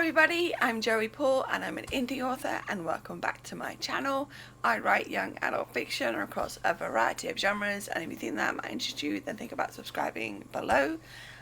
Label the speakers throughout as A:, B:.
A: everybody, I'm Joey Paul and I'm an indie author and welcome back to my channel. I write young adult fiction across a variety of genres, and if you think that might interest you, then think about subscribing below.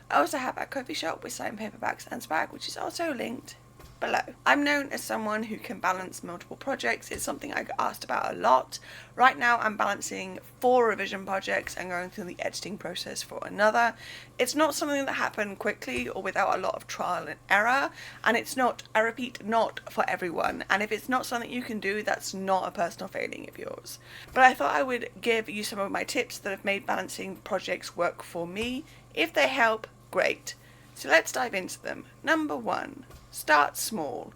A: I also have a coffee shop with signed paperbacks and swag, which is also linked below. I'm known as someone who can balance multiple projects. It's something I get asked about a lot. Right now I'm balancing 4 revision projects and going through the editing process for another. It's not something that happened quickly or without a lot of trial and error, and it's not, I repeat, not for everyone. And if it's not something you can do, that's not a personal failing of yours. But I thought I would give you some of my tips that have made balancing projects work for me. If they help, great. So let's dive into them. Number 1. Start small.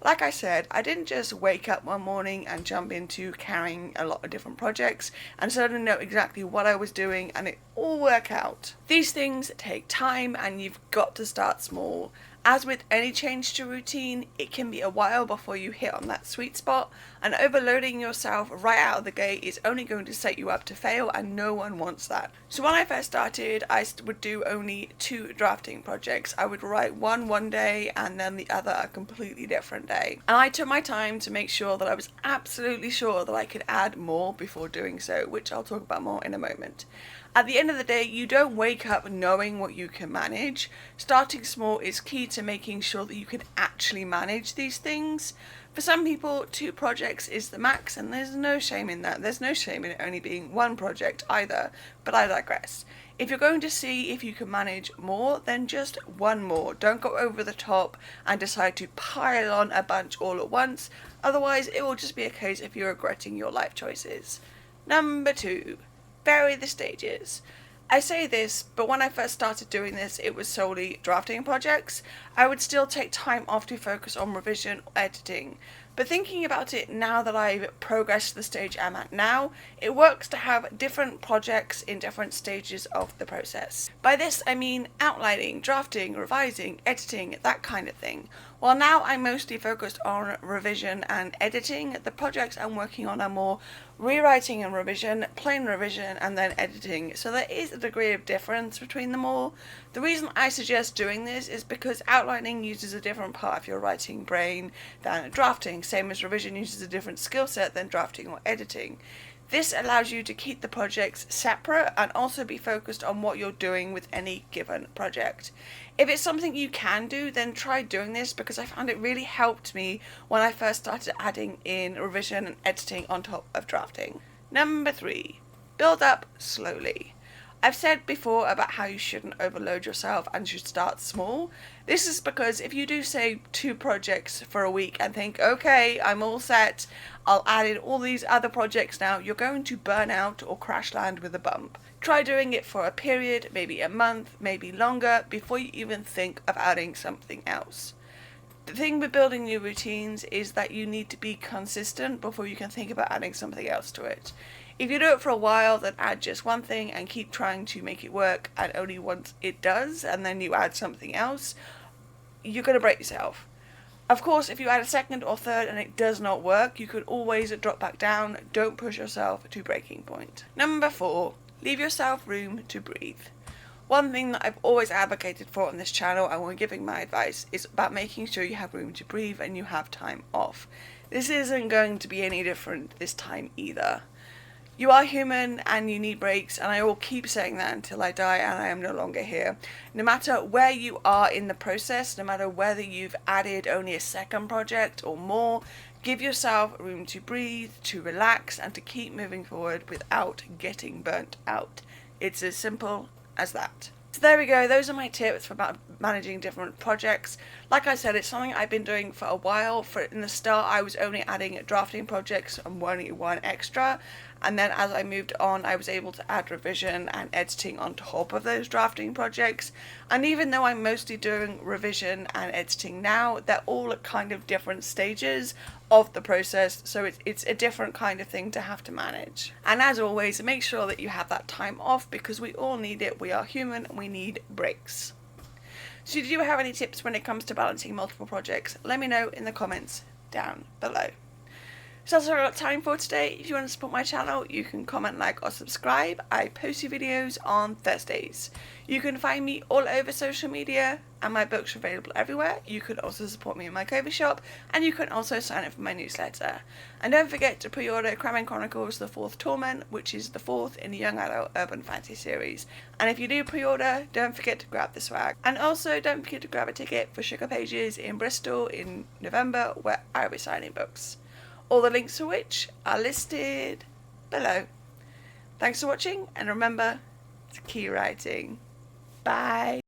A: Like I said, I didn't just wake up one morning and jump into carrying a lot of different projects and suddenly know exactly what I was doing and it all work out. These things take time and you've got to start small. As with any change to routine, it can be a while before you hit on that sweet spot, and overloading yourself right out of the gate is only going to set you up to fail, and no one wants that. So when I first started, I would do only 2 drafting projects. I would write one day and then the other a completely different day. And I took my time to make sure that I was absolutely sure that I could add more before doing so, which I'll talk about more in a moment. At the end of the day, you don't wake up knowing what you can manage. Starting small is key to making sure that you can actually manage these things. For some people, 2 projects is the max, and there's no shame in that. There's no shame in it only being 1 project either, but I digress. If you're going to see if you can manage more, then just 1 more. Don't go over the top and decide to pile on a bunch all at once. Otherwise, it will just be a case of you regretting your life choices. Number 2. Vary the stages. I say this, but when I first started doing this, it was solely drafting projects. I would still take time off to focus on revision or editing. But thinking about it now that I've progressed to the stage I'm at now, it works to have different projects in different stages of the process. By this I mean outlining, drafting, revising, editing, that kind of thing. While now I'm mostly focused on revision and editing, the projects I'm working on are more rewriting and revision, plain revision and then editing, so there is a degree of difference between them all. The reason I suggest doing this is because outlining uses a different part of your writing brain than drafting, same as revision uses a different skill set than drafting or editing. This allows you to keep the projects separate and also be focused on what you're doing with any given project. If it's something you can do, then try doing this, because I found it really helped me when I first started adding in revision and editing on top of drafting. Number 3. Build up slowly. I've said before about how you shouldn't overload yourself and should start small. This is because if you do say 2 projects for a week and think, okay, I'm all set, I'll add in all these other projects now, you're going to burn out or crash land with a bump. Try doing it for a period, maybe a month, maybe longer, before you even think of adding something else. The thing with building new routines is that you need to be consistent before you can think about adding something else to it. If you do it for a while, then add just 1 thing and keep trying to make it work, and only once it does, and then you add something else, you're going to break yourself. Of course, if you add a 2nd or 3rd and it does not work, you could always drop back down. Don't push yourself to breaking point. Number 4. Leave yourself room to breathe. One thing that I've always advocated for on this channel, and when giving my advice, is about making sure you have room to breathe and you have time off. This isn't going to be any different this time either. You are human and you need breaks, and I will keep saying that until I die and I am no longer here. No matter where you are in the process, no matter whether you've added only a 2nd project or more, give yourself room to breathe, to relax, and to keep moving forward without getting burnt out. It's as simple as that. So there we go, those are my tips for about managing different projects. Like I said, it's something I've been doing for a while. In the start I was only adding drafting projects and only 1 extra, and then as I moved on I was able to add revision and editing on top of those drafting projects. And even though I'm mostly doing revision and editing now, they're all at kind of different stages of the process, so it's a different kind of thing to have to manage. And as always, make sure that you have that time off, because we all need it. We are human and we need breaks. So do you have any tips when it comes to balancing multiple projects? Let me know in the comments down below. So that's all I've got time for today. If you want to support my channel, you can comment, like, or subscribe. I post new videos on Thursdays. You can find me all over social media, and my books are available everywhere. You can also support me in my coffee shop, and you can also sign up for my newsletter. And don't forget to pre-order Crime Chronicles: The Fourth Torment, which is the fourth in the young adult urban fantasy series. And if you do pre-order, don't forget to grab the swag. And also don't forget to grab a ticket for Sugar Pages in Bristol in November, where I'll be signing books. All the links to which are listed below. Thanks for watching, and remember to keep writing. Bye.